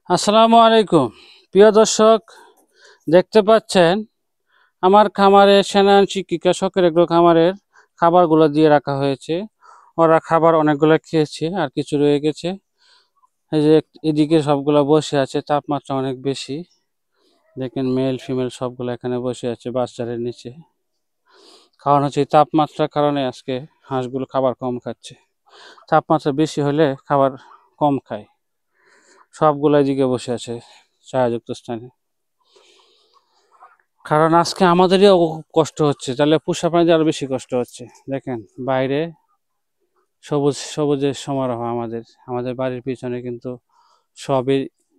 আসসালামু আলাইকুম। প্রিয় দর্শক, দেখতে পাচ্ছেন আমার খামারে সেনানসি কৃষকের এগুলো খামারের খাবারগুলো দিয়ে রাখা হয়েছে। ওরা খাবার অনেকগুলো খেয়েছে, আর কিছু রয়ে গেছে। এই যে এদিকে সবগুলো বসে আছে, তাপমাত্রা অনেক বেশি। দেখেন মেল ফিমেল সবগুলো এখানে বসে আছে বাচ্চাদের নিচে। কারণ হচ্ছে এই তাপমাত্রার কারণে আজকে হাঁসগুলো খাবার কম খাচ্ছে। তাপমাত্রা বেশি হলে খাবার কম খায়। সবগুলো এদিকে বসে আছে ছায়াযুক্ত স্থানে। কারণ আজকে আমাদেরই কষ্ট হচ্ছে, তাহলে পোষা প্রাণীদের আরো বেশি কষ্ট হচ্ছে। দেখেন বাইরে সবুজ সবুজের সমারোহ। আমাদের বাড়ির পিছনে কিন্তু সবই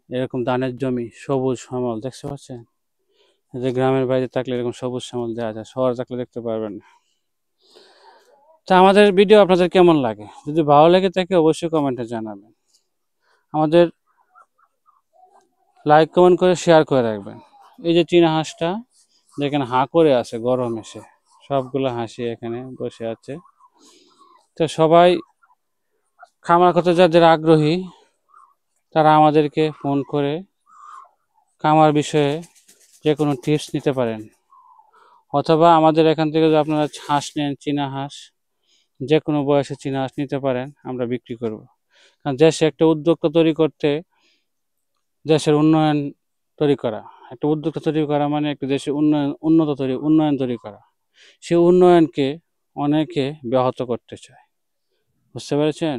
এরকম ধানের জমি, সবুজ শ্যামল দেখতে পাচ্ছেন। যে গ্রামের বাইরে থাকলে এরকম সবুজ শ্যামল দেওয়া যায়, শহরে থাকলে দেখতে পারবেন না। তা আমাদের ভিডিও আপনাদের কেমন লাগে? যদি ভালো লেগে থাকে অবশ্যই কমেন্টে জানাবেন। আমাদের লাইক কমেন্ট করে শেয়ার করে রাখবেন। এই যে চীনা হাঁসটা দেখেন হাঁ করে আছে, গরম এসে সবগুলো হাসি এখানে বসে আছে। তো সবাই খামার করতে যাদের আগ্রহী তারা আমাদেরকে ফোন করে খামার বিষয়ে যে কোনো টিপস নিতে পারেন, অথবা আমাদের এখান থেকে যদি আপনারা হাঁস নেন, চীনা হাঁস, যে কোনো বয়সে চীনা হাঁস নিতে পারেন, আমরা বিক্রি করব। কারণ দেশে একটা উদ্যোক্তা তৈরি করতে দেশের উন্নয়ন তৈরি করা, একটা উদ্যোক্তা তৈরি করা মানে একটা দেশের উন্নয়ন তৈরি করা। সেই উন্নয়নকে অনেকে ব্যাহত করতে চায়, বুঝতে পেরেছেন?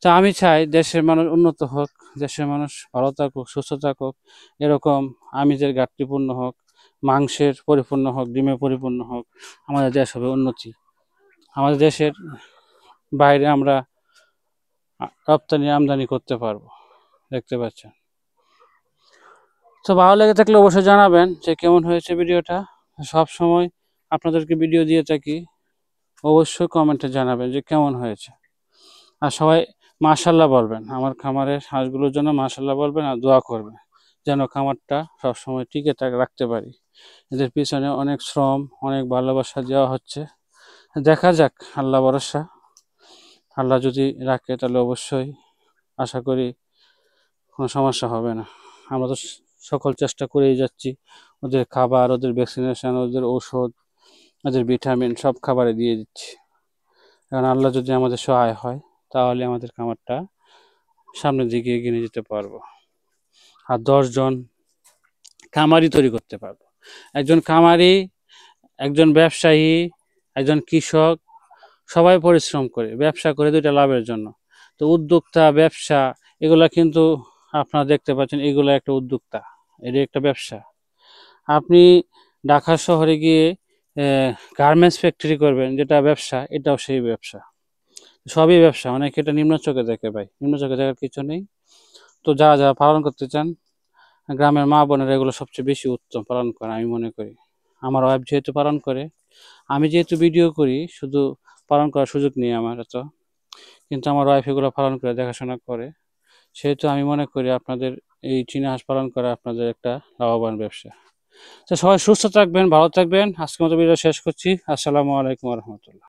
তা আমি চাই দেশের মানুষ উন্নত হোক, দেশের মানুষ ভালো থাকুক, সুস্থ থাকুক, এরকম আমিষের ঘাটতিপূর্ণ হোক, মাংসের পরিপূর্ণ হোক, ডিমে পরিপূর্ণ হোক, আমাদের দেশ হবে উন্নতি। আমাদের দেশের বাইরে আমরা রপ্তানি আমদানি করতে পারবো, দেখতে পাচ্ছেন। তো ভালো লেগে থাকলে অবশ্যই জানাবেন যে কেমন হয়েছে ভিডিওটা। সব সময় আপনাদেরকে ভিডিও দিয়ে থাকি, অবশ্যই কমেন্টে জানাবেন যে কেমন হয়েছে। আর সবাই মাশাল্লাহ বলবেন, আমার খামারের হাঁসগুলোর জন্য মাশাল্লাহ বলবেন, আর দোয়া করবেন যেন খামারটা সবসময় টিকে রাখতে পারি। এদের পিছনে অনেক শ্রম, অনেক ভালোবাসা দেওয়া হচ্ছে। দেখা যাক, আল্লাহ ভরসা। আল্লাহ যদি রাখে তাহলে অবশ্যই আশা করি কোনো সমস্যা হবে না। আমরা তো সকল চেষ্টা করেই যাচ্ছি, ওদের খাবার, ওদের ভ্যাকসিনেশন, ওদের ঔষধ, ওদের ভিটামিন সব খাবারে দিয়ে দিচ্ছি। কারণ আল্লাহ যদি আমাদের সহায় হয় তাহলে আমাদের খামারটা সামনের দিকে এগিয়ে নিয়ে যেতে পারবো, আর 10 জন খামারি তৈরি করতে পারবো। একজন খামারি, একজন ব্যবসায়ী, একজন কৃষক, সবাই পরিশ্রম করে ব্যবসা করে দুইটা লাভের জন্য। তো উদ্যোক্তা, ব্যবসা, এগুলা কিন্তু আপনারা দেখতে পাচ্ছেন, এগুলো একটা উদ্যোক্তা, এটা একটা ব্যবসা। আপনি ঢাকা শহরে গিয়ে গার্মেন্টস ফ্যাক্টরি করবেন, যেটা ব্যবসা, এটাও সেই ব্যবসা। সবই ব্যবসা। অনেকে এটা নিম্ন চোখে দেখে, ভাই নিম্ন চোখে দেখার কিছু নেই। তো যারা যারা পালন করতে চান, গ্রামের মা বোনেরা এগুলো সবচেয়ে বেশি উত্তম পালন করে আমি মনে করি। আমার ওয়াইফ যেহেতু পালন করে, আমি যেহেতু ভিডিও করি, শুধু পালন করার সুযোগ নেই আমার এত, কিন্তু আমার ওয়াইফ এগুলো পালন করে দেখাশোনা করে। সেহেতু আমি মনে করি আপনাদের এই চীনা হাঁস পালন করা আপনাদের একটা লাভবান ব্যবসা। তো সবাই সুস্থ থাকবেন, ভালো থাকবেন। আজকের মতো ভিডিও শেষ করছি। আসসালামু আলাইকুম রহমতুল্লাহ।